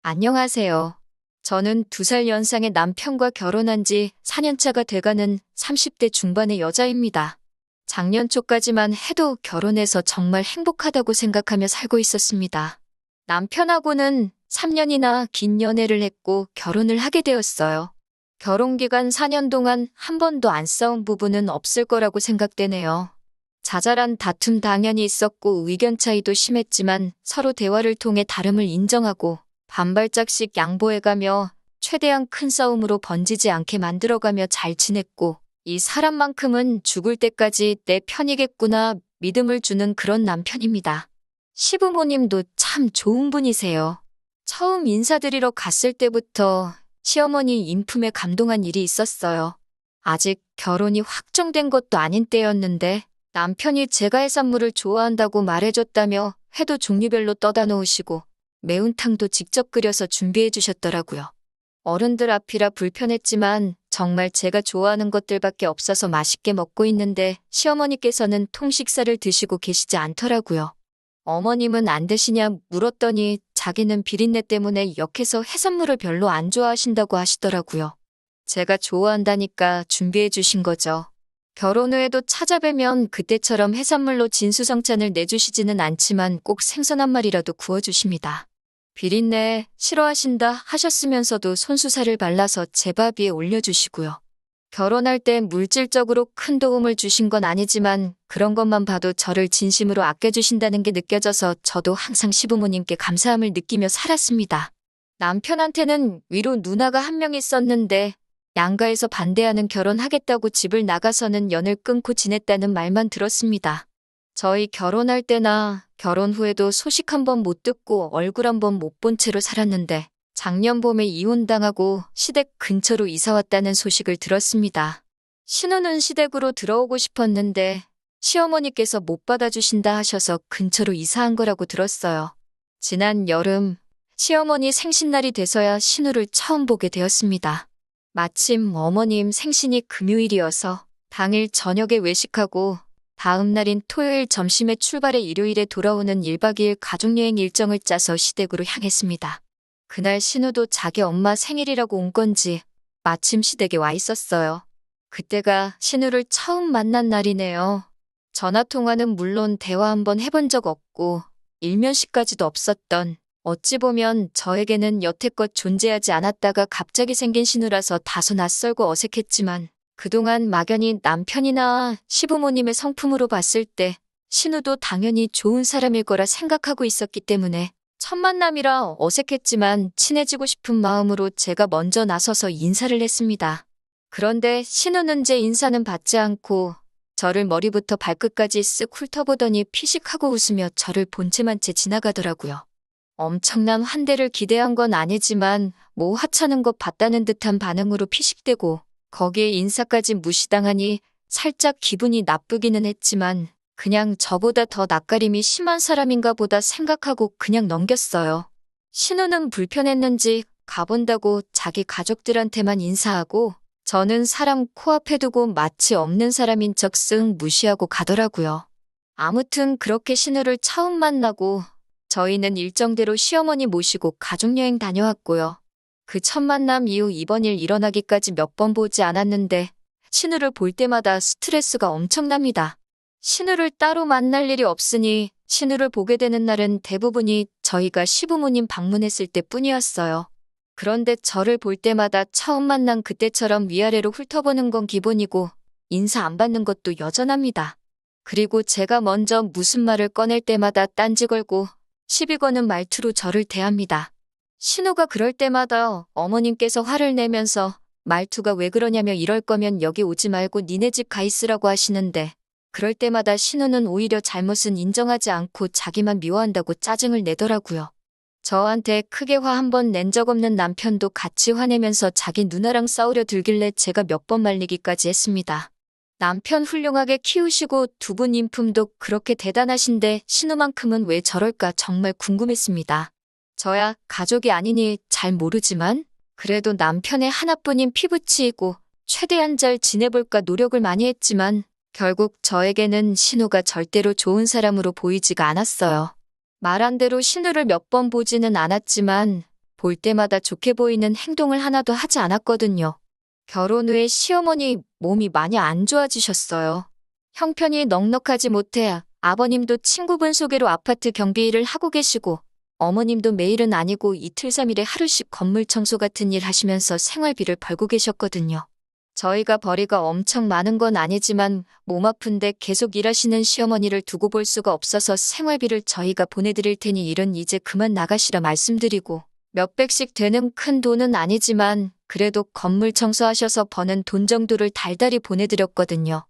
안녕하세요. 저는 2살 연상의 남편과 결혼한 지 4년차가 돼가는 30대 중반의 여자입니다. 작년 초까지만 해도 결혼해서 정말 행복하다고 생각하며 살고 있었습니다. 남편하고는 3년이나 긴 연애를 했고 결혼을 하게 되었어요. 결혼 기간 4년 동안 한 번도 안 싸운 부분은 없을 거라고 생각되네요. 자잘한 다툼 당연히 있었고 의견 차이도 심했지만 서로 대화를 통해 다름을 인정하고 반발짝씩 양보해가며 최대한 큰 싸움으로 번지지 않게 만들어가며 잘 지냈고 이 사람만큼은 죽을 때까지 내 편이겠구나 믿음을 주는 그런 남편입니다. 시부모님도 참 좋은 분이세요. 처음 인사드리러 갔을 때부터 시어머니 인품에 감동한 일이 있었어요. 아직 결혼이 확정된 것도 아닌 때였는데 남편이 제가 해산물을 좋아한다고 말해줬다며 회도 종류별로 떠다 놓으시고 매운탕도 직접 끓여서 준비해 주셨더라고요. 어른들 앞이라 불편했지만 정말 제가 좋아하는 것들밖에 없어서 맛있게 먹고 있는데 시어머니께서는 통식사를 드시고 계시지 않더라고요. 어머님은 안 드시냐 물었더니 자기는 비린내 때문에 역해서 해산물을 별로 안 좋아하신다고 하시더라고요. 제가 좋아한다니까 준비해 주신 거죠. 결혼 후에도 찾아뵈면 그때처럼 해산물로 진수성찬을 내주시지는 않지만 꼭 생선 한 마리라도 구워주십니다. 비린내 싫어하신다 하셨으면서도 손수살을 발라서 제 밥 위에 올려주시고요. 결혼할 때 물질적으로 큰 도움을 주신 건 아니지만 그런 것만 봐도 저를 진심으로 아껴주신다는 게 느껴져서 저도 항상 시부모님께 감사함을 느끼며 살았습니다. 남편한테는 위로 누나가 한 명 있었는데 양가에서 반대하는 결혼하겠다고 집을 나가서는 연을 끊고 지냈다는 말만 들었습니다. 저희 결혼할 때나 결혼 후에도 소식 한 번 못 듣고 얼굴 한 번 못 본 채로 살았는데 작년 봄에 이혼당하고 시댁 근처로 이사 왔다는 소식을 들었습니다. 신우는 시댁으로 들어오고 싶었는데 시어머니께서 못 받아주신다 하셔서 근처로 이사한 거라고 들었어요. 지난 여름 시어머니 생신날이 돼서야 신우를 처음 보게 되었습니다. 마침 어머님 생신이 금요일이어서 당일 저녁에 외식하고 다음 날인 토요일 점심에 출발해 일요일에 돌아오는 1박 2일 가족여행 일정을 짜서 시댁으로 향했습니다. 그날 신우도 자기 엄마 생일이라고 온 건지 마침 시댁에 와 있었어요. 그때가 신우를 처음 만난 날이네요. 전화통화는 물론 대화 한번 해본 적 없고 일면식까지도 없었던 어찌 보면 저에게는 여태껏 존재하지 않았다가 갑자기 생긴 신우라서 다소 낯설고 어색했지만 그동안 막연히 남편이나 시부모님의 성품으로 봤을 때 신우도 당연히 좋은 사람일 거라 생각하고 있었기 때문에 첫 만남이라 어색했지만 친해지고 싶은 마음으로 제가 먼저 나서서 인사를 했습니다. 그런데 신우는 제 인사는 받지 않고 저를 머리부터 발끝까지 쓱 훑어보더니 피식하고 웃으며 저를 본체만 채 지나가더라고요. 엄청난 환대를 기대한 건 아니지만 뭐 하찮은 것 봤다는 듯한 반응으로 피식대고 거기에 인사까지 무시당하니 살짝 기분이 나쁘기는 했지만 그냥 저보다 더 낯가림이 심한 사람인가 보다 생각하고 그냥 넘겼어요. 신우는 불편했는지 가본다고 자기 가족들한테만 인사하고 저는 사람 코앞에 두고 마치 없는 사람인 척 쓱 무시하고 가더라고요. 아무튼 그렇게 신우를 처음 만나고 저희는 일정대로 시어머니 모시고 가족여행 다녀왔고요. 그 첫 만남 이후 이번 일 일어나기까지 몇 번 보지 않았는데 신우를 볼 때마다 스트레스가 엄청납니다. 신우를 따로 만날 일이 없으니 신우를 보게 되는 날은 대부분이 저희가 시부모님 방문했을 때뿐이었어요. 그런데 저를 볼 때마다 처음 만난 그때처럼 위아래로 훑어보는 건 기본이고 인사 안 받는 것도 여전합니다. 그리고 제가 먼저 무슨 말을 꺼낼 때마다 딴지 걸고 시비 거는 말투로 저를 대합니다. 신우가 그럴 때마다 어머님께서 화를 내면서 말투가 왜 그러냐며 이럴 거면 여기 오지 말고 니네 집 가 있으라고 하시는데 그럴 때마다 신우는 오히려 잘못은 인정하지 않고 자기만 미워한다고 짜증을 내더라고요. 저한테 크게 화 한 번 낸 적 없는 남편도 같이 화내면서 자기 누나랑 싸우려 들길래 제가 몇 번 말리기까지 했습니다. 남편 훌륭하게 키우시고 두 분 인품도 그렇게 대단하신데 신우만큼은 왜 저럴까 정말 궁금했습니다. 저야 가족이 아니니 잘 모르지만 그래도 남편의 하나뿐인 피부치이고 최대한 잘 지내볼까 노력을 많이 했지만 결국 저에게는 신우가 절대로 좋은 사람으로 보이지가 않았어요. 말한 대로 신우를 몇 번 보지는 않았지만 볼 때마다 좋게 보이는 행동을 하나도 하지 않았거든요. 결혼 후에 시어머니 몸이 많이 안 좋아지셨어요. 형편이 넉넉하지 못해 아버님도 친구분 소개로 아파트 경비 일을 하고 계시고 어머님도 매일은 아니고 이틀 3일에 하루씩 건물 청소 같은 일 하시면서 생활비를 벌고 계셨거든요. 저희가 벌이가 엄청 많은 건 아니지만 몸 아픈데 계속 일하시는 시어머니를 두고 볼 수가 없어서 생활비를 저희가 보내드릴 테니 일은 이제 그만 나가시라 말씀드리고 몇백씩 되는 큰 돈은 아니지만 그래도 건물 청소하셔서 버는 돈 정도를 달달이 보내드렸거든요.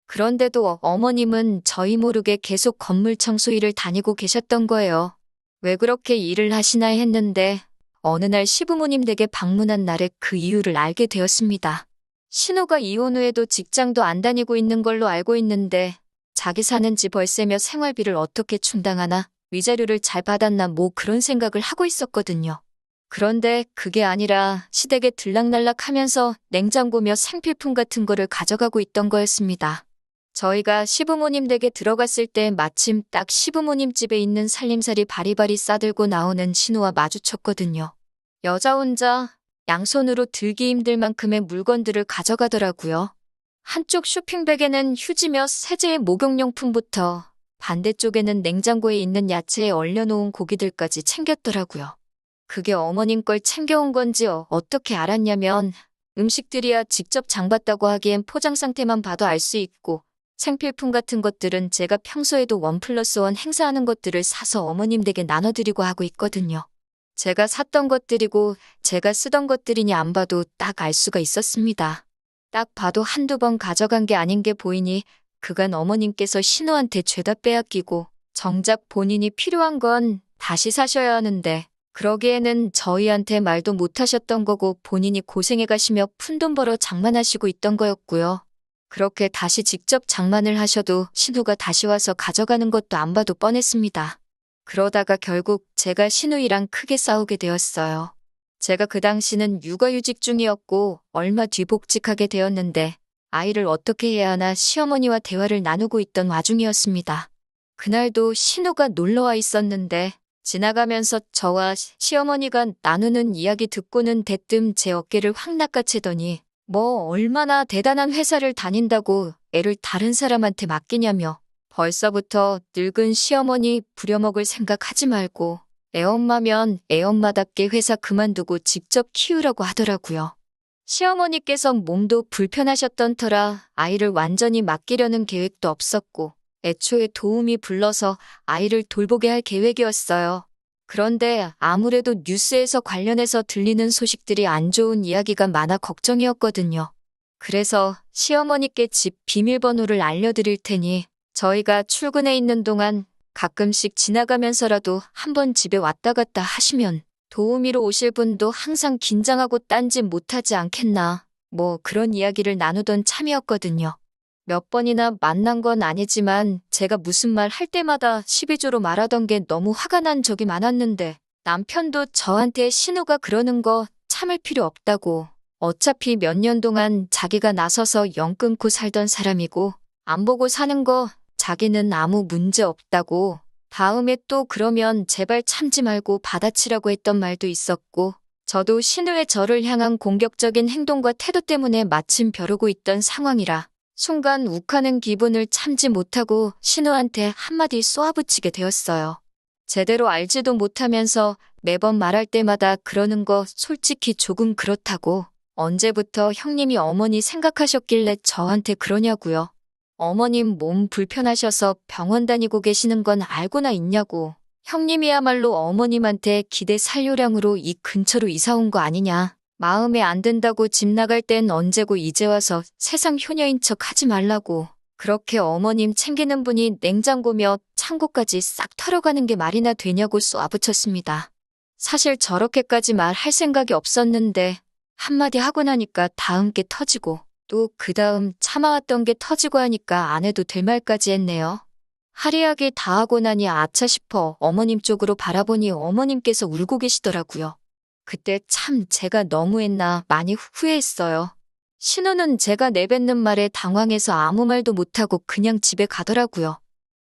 그런데도 어머님은 저희 모르게 계속 건물 청소 일을 다니고 계셨던 거예요. 왜 그렇게 일을 하시나 했는데 어느 날 시부모님 댁에 방문한 날에 그 이유를 알게 되었습니다. 신우가 이혼 후에도 직장도 안 다니고 있는 걸로 알고 있는데 자기 사는 집 월세며 생활비를 어떻게 충당하나 위자료를 잘 받았나 뭐 그런 생각을 하고 있었거든요. 그런데 그게 아니라 시댁에 들락날락하면서 냉장고며 생필품 같은 거를 가져가고 있던 거였습니다. 저희가 시부모님 댁에 들어갔을 때 마침 딱 시부모님 집에 있는 살림살이 바리바리 싸들고 나오는 신우와 마주쳤거든요. 여자 혼자 양손으로 들기 힘들 만큼의 물건들을 가져가더라고요. 한쪽 쇼핑백에는 휴지며 세제의 목욕용품부터 반대쪽에는 냉장고에 있는 야채에 얼려놓은 고기들까지 챙겼더라고요. 그게 어머님 걸 챙겨온 건지 어떻게 알았냐면 음식들이야 직접 장봤다고 하기엔 포장 상태만 봐도 알 수 있고 생필품 같은 것들은 제가 평소에도 1+1 행사하는 것들을 사서 어머님 댁에 나눠드리고 하고 있거든요. 제가 샀던 것들이고 제가 쓰던 것들이니 안 봐도 딱 알 수가 있었습니다. 딱 봐도 한두 번 가져간 게 아닌 게 보이니 그간 어머님께서 신우한테 죄다 빼앗기고 정작 본인이 필요한 건 다시 사셔야 하는데 그러기에는 저희한테 말도 못 하셨던 거고 본인이 고생해 가시며 푼돈 벌어 장만하시고 있던 거였고요. 그렇게 다시 직접 장만을 하셔도 신우가 다시 와서 가져가는 것도 안 봐도 뻔했습니다. 그러다가 결국 제가 신우이랑 크게 싸우게 되었어요. 제가 그 당시는 육아휴직 중이었고 얼마 뒤 복직하게 되었는데 아이를 어떻게 해야 하나 시어머니와 대화를 나누고 있던 와중이었습니다. 그날도 신우가 놀러와 있었는데 지나가면서 저와 시어머니가 나누는 이야기 듣고는 대뜸 제 어깨를 확 낚아채더니 뭐 얼마나 대단한 회사를 다닌다고 애를 다른 사람한테 맡기냐며 벌써부터 늙은 시어머니 부려먹을 생각하지 말고 애엄마면 애엄마답게 회사 그만두고 직접 키우라고 하더라고요. 시어머니께서 몸도 불편하셨던 터라 아이를 완전히 맡기려는 계획도 없었고 애초에 도움이 불러서 아이를 돌보게 할 계획이었어요. 그런데 아무래도 뉴스에서 관련해서 들리는 소식들이 안 좋은 이야기가 많아 걱정이었거든요. 그래서 시어머니께 집 비밀번호를 알려드릴 테니 저희가 출근해 있는 동안 가끔씩 지나가면서라도 한번 집에 왔다 갔다 하시면 도우미로 오실 분도 항상 긴장하고 딴짓 못하지 않겠나 뭐 그런 이야기를 나누던 참이었거든요. 몇 번이나 만난 건 아니지만 제가 무슨 말 할 때마다 시비조로 말하던 게 너무 화가 난 적이 많았는데 남편도 저한테 신우가 그러는 거 참을 필요 없다고 어차피 몇 년 동안 자기가 나서서 영 끊고 살던 사람이고 안 보고 사는 거 자기는 아무 문제 없다고 다음에 또 그러면 제발 참지 말고 받아치라고 했던 말도 있었고 저도 신우의 저를 향한 공격적인 행동과 태도 때문에 마침 벼르고 있던 상황이라 순간 욱하는 기분을 참지 못하고 신우한테 한마디 쏘아붙이게 되었어요. 제대로 알지도 못하면서 매번 말할 때마다 그러는 거 솔직히 조금 그렇다고 언제부터 형님이 어머니 생각하셨길래 저한테 그러냐고요. 어머님 몸 불편하셔서 병원 다니고 계시는 건 알고나 있냐고. 형님이야말로 어머님한테 기대 살요량으로 이 근처로 이사 온 거 아니냐. 마음에 안 든다고 집 나갈 땐 언제고 이제 와서 세상 효녀인 척 하지 말라고. 그렇게 어머님 챙기는 분이 냉장고며 창고까지 싹 털어가는 게 말이나 되냐고 쏘아붙였습니다. 사실 저렇게까지 말할 생각이 없었는데 한마디 하고 나니까 다음 게 터지고 또 그 다음 참아왔던 게 터지고 하니까 안 해도 될 말까지 했네요. 할이야기 다 하고 나니 아차 싶어 어머님 쪽으로 바라보니 어머님께서 울고 계시더라고요. 그때 참 제가 너무했나 많이 후회했어요. 신우는 제가 내뱉는 말에 당황해서 아무 말도 못하고 그냥 집에 가더라고요.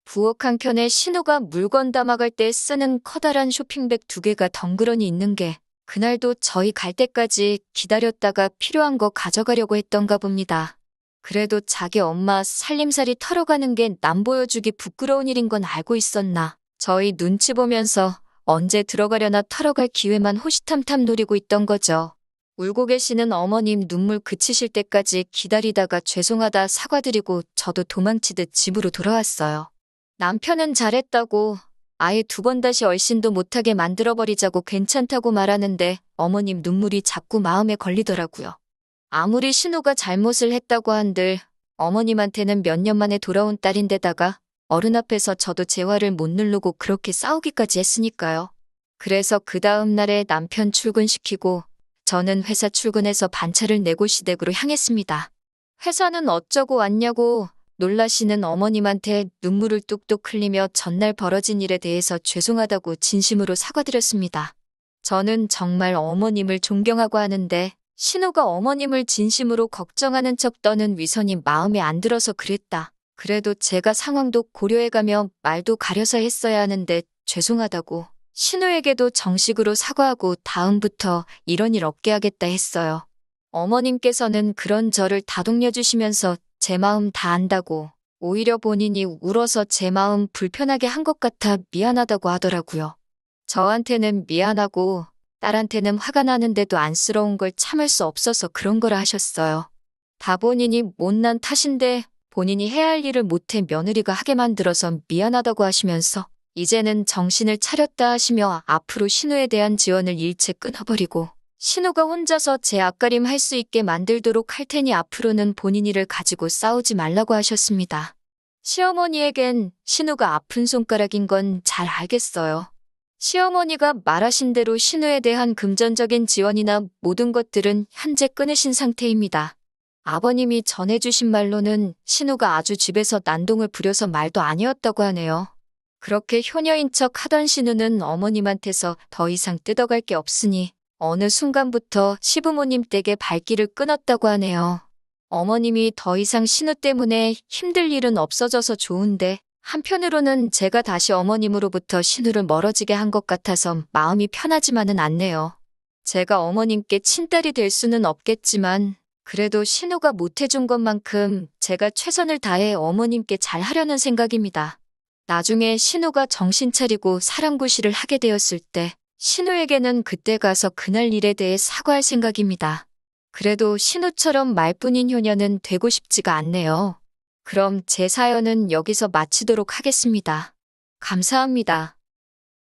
부엌 한켠에 신우가 물건 담아갈 때 쓰는 커다란 쇼핑백 2개가 덩그러니 있는 게 그날도 저희 갈 때까지 기다렸다가 필요한 거 가져가려고 했던가 봅니다. 그래도 자기 엄마 살림살이 털어가는 게 남 보여주기 부끄러운 일인 건 알고 있었나. 저희 눈치 보면서 언제 들어가려나 털어갈 기회만 호시탐탐 노리고 있던 거죠. 울고 계시는 어머님 눈물 그치실 때까지 기다리다가 죄송하다 사과드리고 저도 도망치듯 집으로 돌아왔어요. 남편은 잘했다고 아예 두 번 다시 얼씬도 못하게 만들어버리자고 괜찮다고 말하는데 어머님 눈물이 자꾸 마음에 걸리더라고요. 아무리 신우가 잘못을 했다고 한들 어머님한테는 몇 년 만에 돌아온 딸인데다가 어른 앞에서 저도 제 화를 못 누르고 그렇게 싸우기까지 했으니까요. 그래서 그 다음 날에 남편 출근시키고 저는 회사 출근해서 반차를 내고 시댁으로 향했습니다. 회사는 어쩌고 왔냐고 놀라시는 어머님한테 눈물을 뚝뚝 흘리며 전날 벌어진 일에 대해서 죄송하다고 진심으로 사과드렸습니다. 저는 정말 어머님을 존경하고 하는데 신우가 어머님을 진심으로 걱정하는 척 떠는 위선이 마음에 안 들어서 그랬다. 그래도 제가 상황도 고려해가며 말도 가려서 했어야 하는데 죄송하다고 신우에게도 정식으로 사과하고 다음부터 이런 일 없게 하겠다 했어요. 어머님께서는 그런 저를 다독여 주시면서 제 마음 다 안다고 오히려 본인이 울어서 제 마음 불편하게 한 것 같아 미안하다고 하더라고요. 저한테는 미안하고 딸한테는 화가 나는데도 안쓰러운 걸 참을 수 없어서 그런 거라 하셨어요. 다 본인이 못난 탓인데 본인이 해야 할 일을 못해 며느리가 하게 만들어서 미안하다고 하시면서 이제는 정신을 차렸다 하시며 앞으로 신우에 대한 지원을 일체 끊어버리고 신우가 혼자서 제 앞가림 할 수 있게 만들도록 할 테니 앞으로는 본인 일을 가지고 싸우지 말라고 하셨습니다. 시어머니에겐 신우가 아픈 손가락인 건 잘 알겠어요. 시어머니가 말하신 대로 신우에 대한 금전적인 지원이나 모든 것들은 현재 끊으신 상태입니다. 아버님이 전해주신 말로는 신우가 아주 집에서 난동을 부려서 말도 아니었다고 하네요. 그렇게 효녀인 척 하던 신우는 어머님한테서 더 이상 뜯어갈 게 없으니 어느 순간부터 시부모님 댁에 발길을 끊었다고 하네요. 어머님이 더 이상 신우 때문에 힘들 일은 없어져서 좋은데 한편으로는 제가 다시 어머님으로부터 신우를 멀어지게 한 것 같아서 마음이 편하지만은 않네요. 제가 어머님께 친딸이 될 수는 없겠지만 그래도 신우가 못해준 것만큼 제가 최선을 다해 어머님께 잘하려는 생각입니다. 나중에 신우가 정신 차리고 사랑구실을 하게 되었을 때 신우에게는 그때 가서 그날 일에 대해 사과할 생각입니다. 그래도 신우처럼 말뿐인 효녀는 되고 싶지가 않네요. 그럼 제 사연은 여기서 마치도록 하겠습니다. 감사합니다.